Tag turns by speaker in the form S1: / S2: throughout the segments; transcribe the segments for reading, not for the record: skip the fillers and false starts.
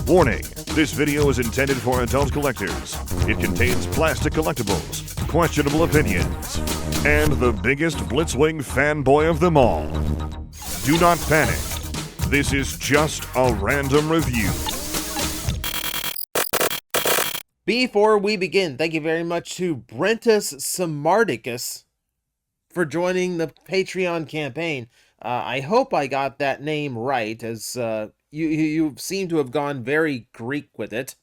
S1: Warning, this video is intended for adult collectors. It contains plastic collectibles, questionable opinions, and the biggest Blitzwing fanboy of them all. Do not panic. This is just a random review.
S2: Before we begin, thank you very much to Brentus Samardicus for joining the Patreon campaign. I hope I got that name right, as you seem to have gone very Greek with it.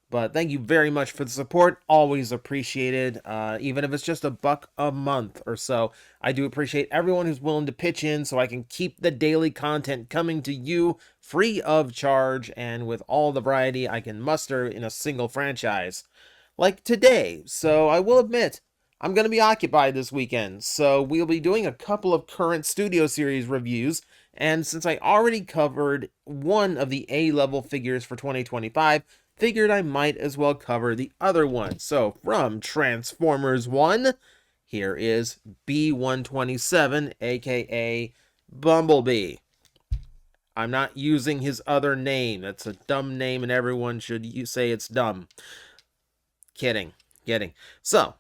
S2: But thank you very much for the support. Always appreciated, even if it's just $1 a month or so. I do appreciate everyone who's willing to pitch in so I can keep the daily content coming to you free of charge and with all the variety I can muster in a single franchise. Like today, so I will admit, I'm going to be occupied this weekend, so we'll be doing a couple of current Studio Series reviews, and since I already covered one of the A-level figures for 2025, figured I might as well cover the other one. So from Transformers 1, here is B-127, aka Bumblebee. I'm not using his other name. That's a dumb name and everyone should say it's dumb. Kidding. So,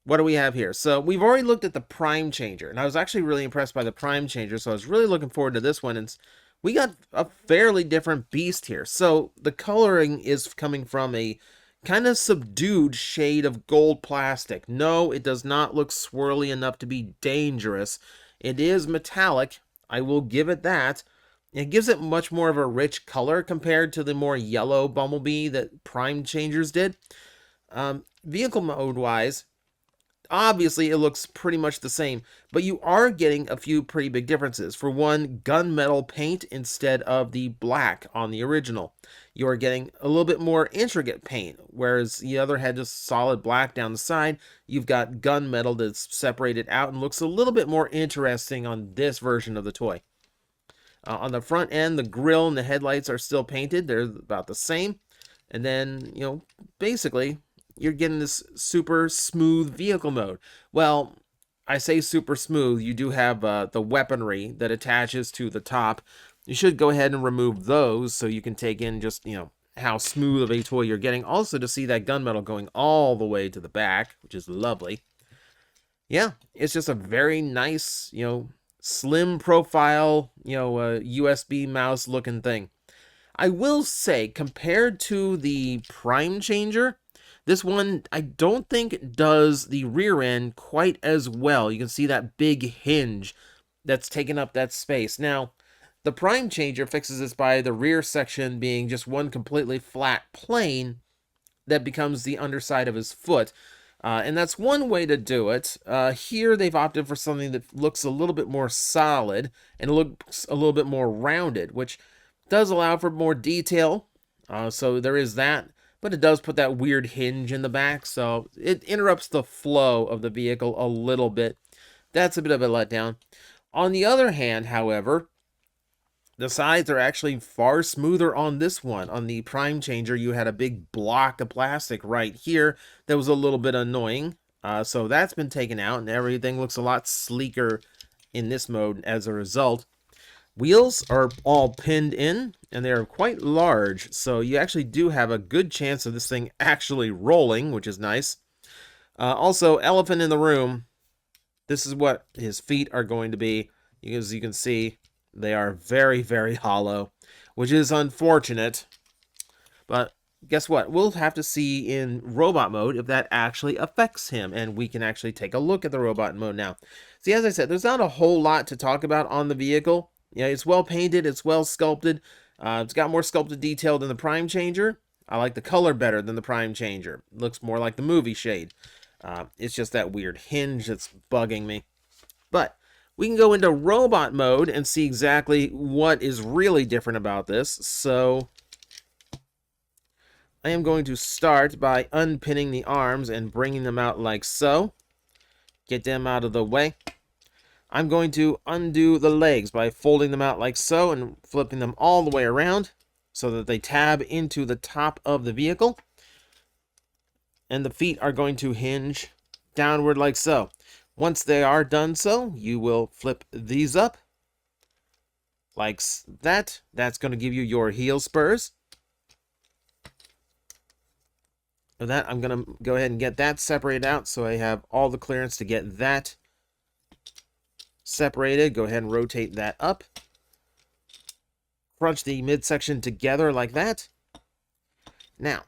S2: what do we have here? So, we've already looked at the Prime Changer, and I was actually really impressed by the Prime Changer, so I was really looking forward to this one, and we got a fairly different beast here. So the coloring is coming from a kind of subdued shade of gold plastic. No, it does not look swirly enough to be dangerous. It is metallic. I will give it that. It gives it much more of a rich color compared to the more yellow Bumblebee that Prime Changers did. Vehicle mode wise, obviously, it looks pretty much the same, but you are getting a few pretty big differences. For one, gunmetal paint instead of the black on the original. You are getting a little bit more intricate paint, whereas the other had just solid black down the side. You've got gunmetal that's separated out and looks a little bit more interesting on this version of the toy. On the front end, the grille and the headlights are still painted. They're about the same. And then, basically, you're getting this super smooth vehicle mode. Well, I say super smooth. You do have the weaponry that attaches to the top. You should go ahead and remove those so you can take in just, how smooth of a toy you're getting. Also to see that gunmetal going all the way to the back, which is lovely. Yeah, it's just a very nice, slim profile, USB mouse looking thing. I will say, compared to the Prime Changer, this one, I don't think does the rear end quite as well. You can see that big hinge that's taking up that space. Now, the Prime Changer fixes this by the rear section being just one completely flat plane that becomes the underside of his foot. And that's one way to do it. Here, they've opted for something that looks a little bit more solid and looks a little bit more rounded, which does allow for more detail. So there is that. But it does put that weird hinge in the back, so it interrupts the flow of the vehicle a little bit. That's a bit of a letdown. On the other hand, however, the sides are actually far smoother on this one. On the Prime Changer, you had a big block of plastic right here that was a little bit annoying. So that's been taken out, and everything looks a lot sleeker in this mode as a result. Wheels are all pinned in, and they are quite large, so you actually do have a good chance of this thing actually rolling, which is nice. Also, elephant in the room, this is what his feet are going to be. As you can see, they are very, very hollow, which is unfortunate. But guess what? We'll have to see in robot mode if that actually affects him, and we can actually take a look at the robot mode now. See, as I said, there's not a whole lot to talk about on the vehicle. Yeah, it's well painted, it's well sculpted. It's got more sculpted detail than the Prime Changer. I like the color better than the Prime Changer. It looks more like the movie shade. It's just that weird hinge that's bugging me. But we can go into robot mode and see exactly what is really different about this. So I am going to start by unpinning the arms and bringing them out like so. Get them out of the way. I'm going to undo the legs by folding them out like so and flipping them all the way around so that they tab into the top of the vehicle. And the feet are going to hinge downward like so. Once they are done so, you will flip these up like that. That's going to give you your heel spurs. With that, I'm going to go ahead and get that separated out so I have all the clearance to get that separated. Go ahead and rotate that up. Crunch the midsection together like that. Now,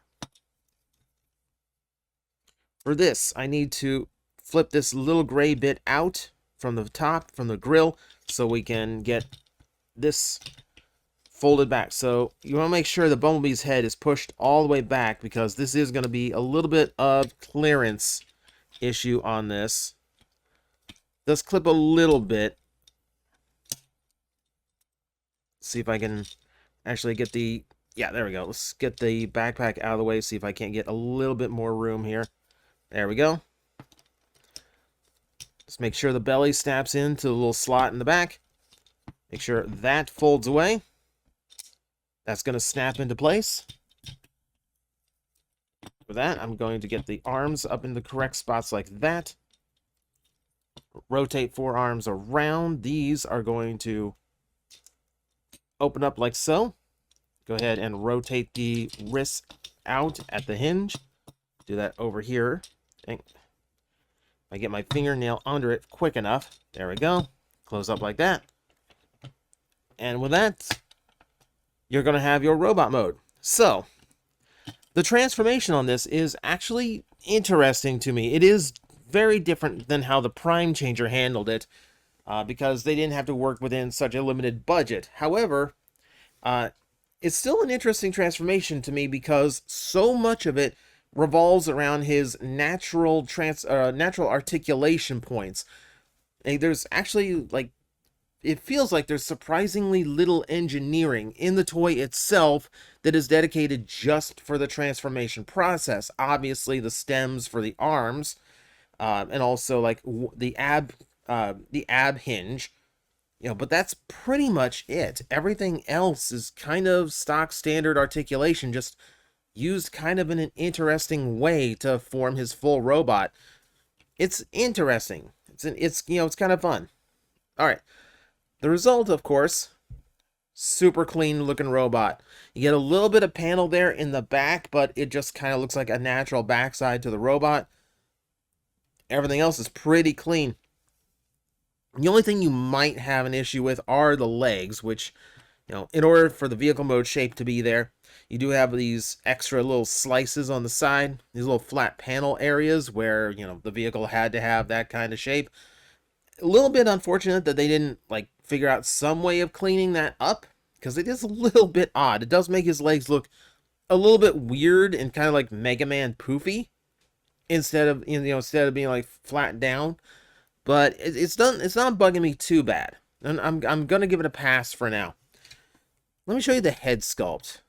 S2: for this, I need to flip this little gray bit out from the top, from the grill, so we can get this folded back. So you want to make sure the Bumblebee's head is pushed all the way back, because this is going to be a little bit of clearance issue on this. Let's clip a little bit. See if I can actually get the... Yeah, there we go. Let's get the backpack out of the way, see if I can't get a little bit more room here. There we go. Just make sure the belly snaps into the little slot in the back. Make sure that folds away. That's going to snap into place. For that, I'm going to get the arms up in the correct spots like that. Rotate 4 arms around. These are going to open up like so. Go ahead and rotate the wrists out at the hinge. Do that over here. If I get my fingernail under it quick enough. There we go. Close up like that. And with that, you're going to have your robot mode. So, the transformation on this is actually interesting to me. It is very different than how the Prime Changer handled it, because they didn't have to work within such a limited budget. However, it's still an interesting transformation to me, because so much of it revolves around his natural articulation points. And there's actually, like, it feels like there's surprisingly little engineering in the toy itself that is dedicated just for the transformation process. Obviously, the stems for the arms, and also like the ab hinge, you know. But that's pretty much it. Everything else is kind of stock standard articulation, just used kind of in an interesting way to form his full robot. It's interesting. It's kind of fun. All right. The result, of course, super clean looking robot. You get a little bit of panel there in the back, but it just kind of looks like a natural backside to the robot. Everything else is pretty clean. The only thing you might have an issue with are the legs, which, you know, in order for the vehicle mode shape to be there, you do have these extra little slices on the side, these little flat panel areas where, you know, the vehicle had to have that kind of shape. A little bit unfortunate that they didn't, like, figure out some way of cleaning that up, because it is a little bit odd. It does make his legs look a little bit weird and kind of like Mega Man poofy, instead of being like flat down. But it's not bugging me too bad, and I'm gonna give it a pass for now. Let me show you the head sculpt.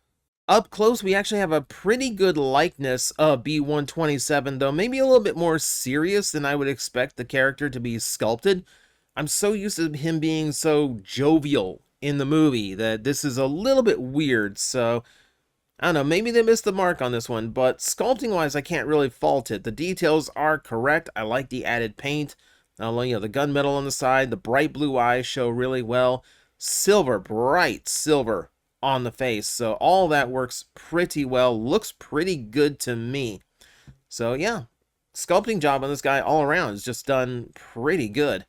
S2: Up close, we actually have a pretty good likeness of B-127, though maybe a little bit more serious than I would expect the character to be sculpted. I'm so used to him being so jovial in the movie that this is a little bit weird, so I don't know, maybe they missed the mark on this one, but sculpting-wise, I can't really fault it. The details are correct. I like the added paint. Not only, the gunmetal on the side, the bright blue eyes show really well. Silver, bright silver on the face, so all that works pretty well. Looks pretty good to me. So yeah, sculpting job on this guy all around is just done pretty good.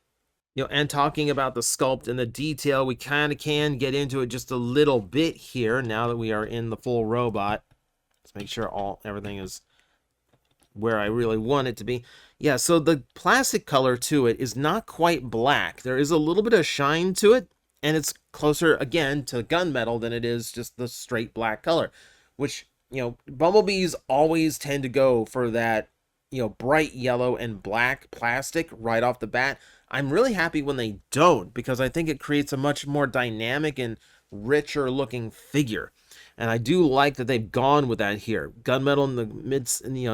S2: And talking about the sculpt and the detail, we kind of can get into it just a little bit here now that we are in the full robot. Let's make sure everything is where I really want it to be. Yeah, so the plastic color to it is not quite black. There is a little bit of shine to it, and it's closer, again, to gunmetal than it is just the straight black color, which, Bumblebees always tend to go for that, bright yellow and black plastic right off the bat. I'm really happy when they don't, because I think it creates a much more dynamic and richer looking figure. And I do like that they've gone with that here. Gunmetal in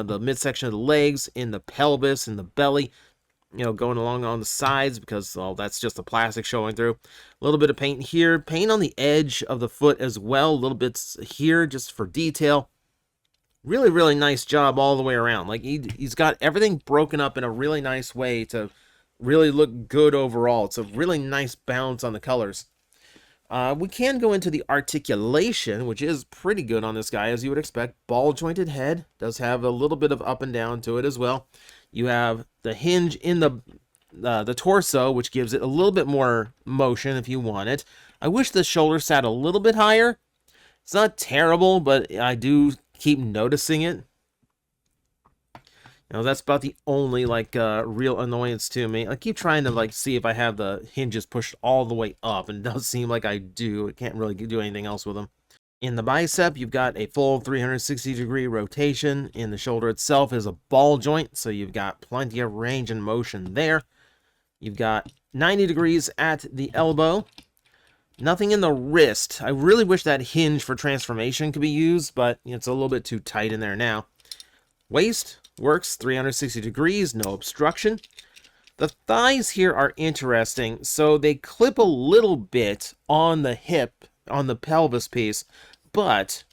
S2: the midsection of the legs, in the pelvis, in the belly, going along on the sides, because, well, that's just the plastic showing through. A little bit of paint here, paint on the edge of the foot as well, little bits here just for detail. Really, really nice job all the way around. Like, he's got everything broken up in a really nice way to really look good overall. It's a really nice balance on the colors. We can go into the articulation, which is pretty good on this guy, as you would expect. Ball jointed head, does have a little bit of up and down to it as well. You have the hinge in the torso, which gives it a little bit more motion if you want it. I wish the shoulder sat a little bit higher. It's not terrible, but I do keep noticing it. You know, that's about the only, like, real annoyance to me. I keep trying to, like, see if I have the hinges pushed all the way up, and it does seem like I do. I can't really do anything else with them. In the bicep, you've got a full 360-degree rotation. In the shoulder itself is a ball joint, so you've got plenty of range and motion there. You've got 90 degrees at the elbow. Nothing in the wrist. I really wish that hinge for transformation could be used, but it's a little bit too tight in there now. Waist works 360 degrees, no obstruction. The thighs here are interesting, so they clip a little bit on the hip, on the pelvis piece, but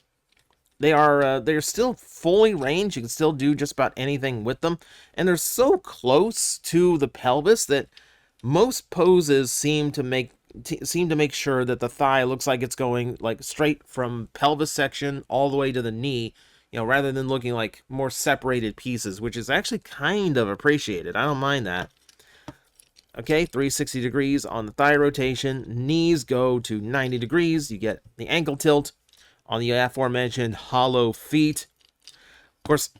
S2: they're still fully ranged. You can still do just about anything with them, and they're so close to the pelvis that most poses seem to make sure that the thigh looks like it's going like straight from pelvis section all the way to the knee, you know, rather than looking like more separated pieces, which is actually kind of appreciated. I don't mind that. Okay, 360 degrees on the thigh rotation. Knees go to 90 degrees. You get the ankle tilt on the aforementioned hollow feet. Of course,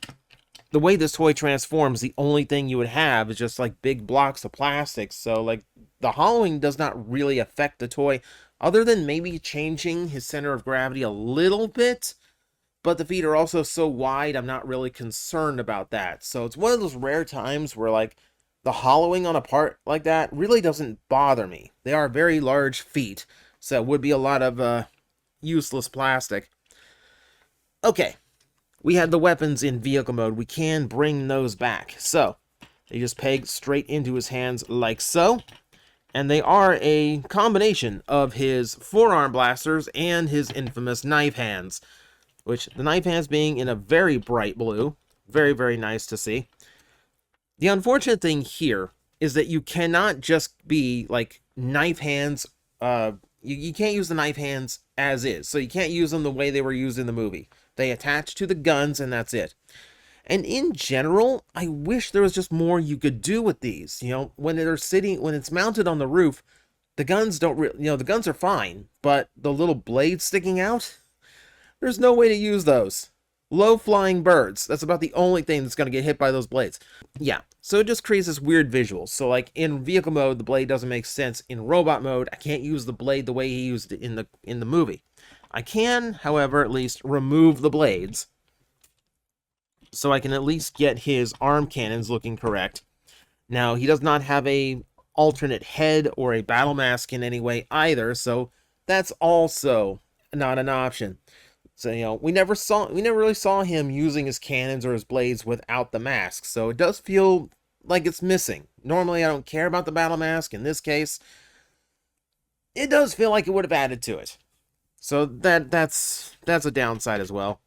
S2: the way this toy transforms, the only thing you would have is just like big blocks of plastic. So like the hollowing does not really affect the toy, other than maybe changing his center of gravity a little bit. But the feet are also so wide, I'm not really concerned about that. So it's one of those rare times where like the hollowing on a part like that really doesn't bother me. They are very large feet, so it would be a lot of useless plastic. Okay, we had the weapons in vehicle mode. We can bring those back. So they just peg straight into his hands like so. And they are a combination of his forearm blasters and his infamous knife hands, which the knife hands being in a very bright blue. Very, very nice to see. The unfortunate thing here is that you cannot just be like knife hands. You can't use the knife hands as is. So you can't use them the way they were used in the movie. They attach to the guns and that's it. And in general, I wish there was just more you could do with these. You know, when it's mounted on the roof, the guns don't really, the guns are fine, but the little blades sticking out, there's no way to use those. Low flying birds. That's about the only thing that's going to get hit by those blades. Yeah, so it just creates this weird visual. So like in vehicle mode, the blade doesn't make sense. In robot mode, I can't use the blade the way he used it in the movie. I can, however, at least remove the blades, so I can at least get his arm cannons looking correct. Now, he does not have a alternate head or a battle mask in any way either, so that's also not an option. So, we never really saw him using his cannons or his blades without the mask, so it does feel like it's missing. Normally, I don't care about the battle mask. In this case, it does feel like it would have added to it. So that's a downside as well.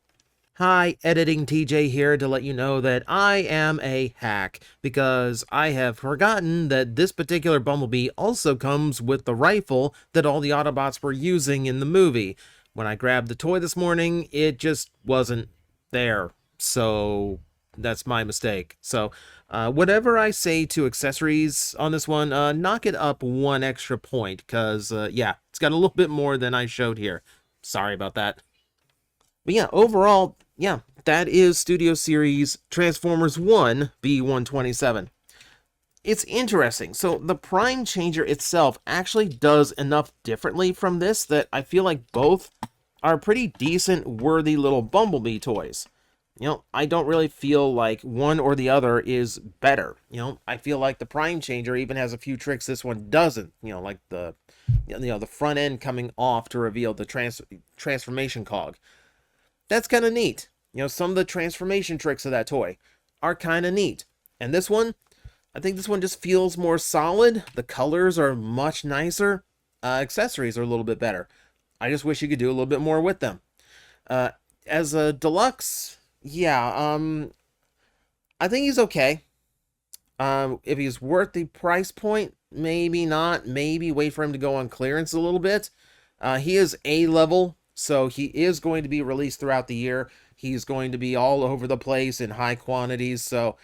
S2: Hi, Editing TJ here to let you know that I am a hack, because I have forgotten that this particular Bumblebee also comes with the rifle that all the Autobots were using in the movie. When I grabbed the toy this morning, it just wasn't there, so that's my mistake. So, whatever I say to accessories on this one, knock it up one extra point, because, yeah, it's got a little bit more than I showed here. Sorry about that. But yeah, overall, yeah, that is Studio Series Transformers 1 B-127. It's interesting. So the Prime Changer itself actually does enough differently from this that I feel like both are pretty decent, worthy little Bumblebee toys. I don't really feel like one or the other is better. I feel like the Prime Changer even has a few tricks this one doesn't. Like the front end coming off to reveal the transformation cog. That's kind of neat. Some of the transformation tricks of that toy are kind of neat. And this one, I think this one just feels more solid. The colors are much nicer. Accessories are a little bit better. I just wish you could do a little bit more with them. As a deluxe, yeah, I think he's okay. If he's worth the price point, maybe not. Maybe wait for him to go on clearance a little bit. He is A level, so he is going to be released throughout the year. He's going to be all over the place in high quantities, so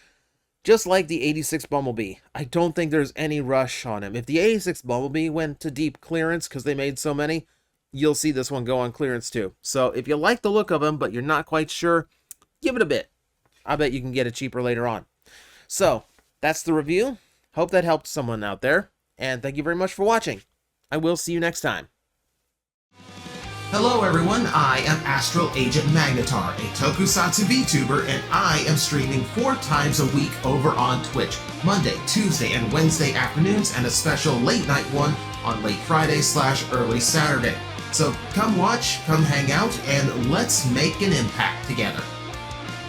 S2: just like the 86 Bumblebee, I don't think there's any rush on him. If the 86 Bumblebee went to deep clearance because they made so many, you'll see this one go on clearance too. So if you like the look of him, but you're not quite sure, give it a bit. I bet you can get it cheaper later on. So that's the review. Hope that helped someone out there. And thank you very much for watching. I will see you next time.
S3: Hello everyone, I am Astral Agent Magnetar, a Tokusatsu VTuber, and I am streaming 4 times a week over on Twitch, Monday, Tuesday, and Wednesday afternoons, and a special late night one on late Friday/early Saturday. So come watch, come hang out, and let's make an impact together.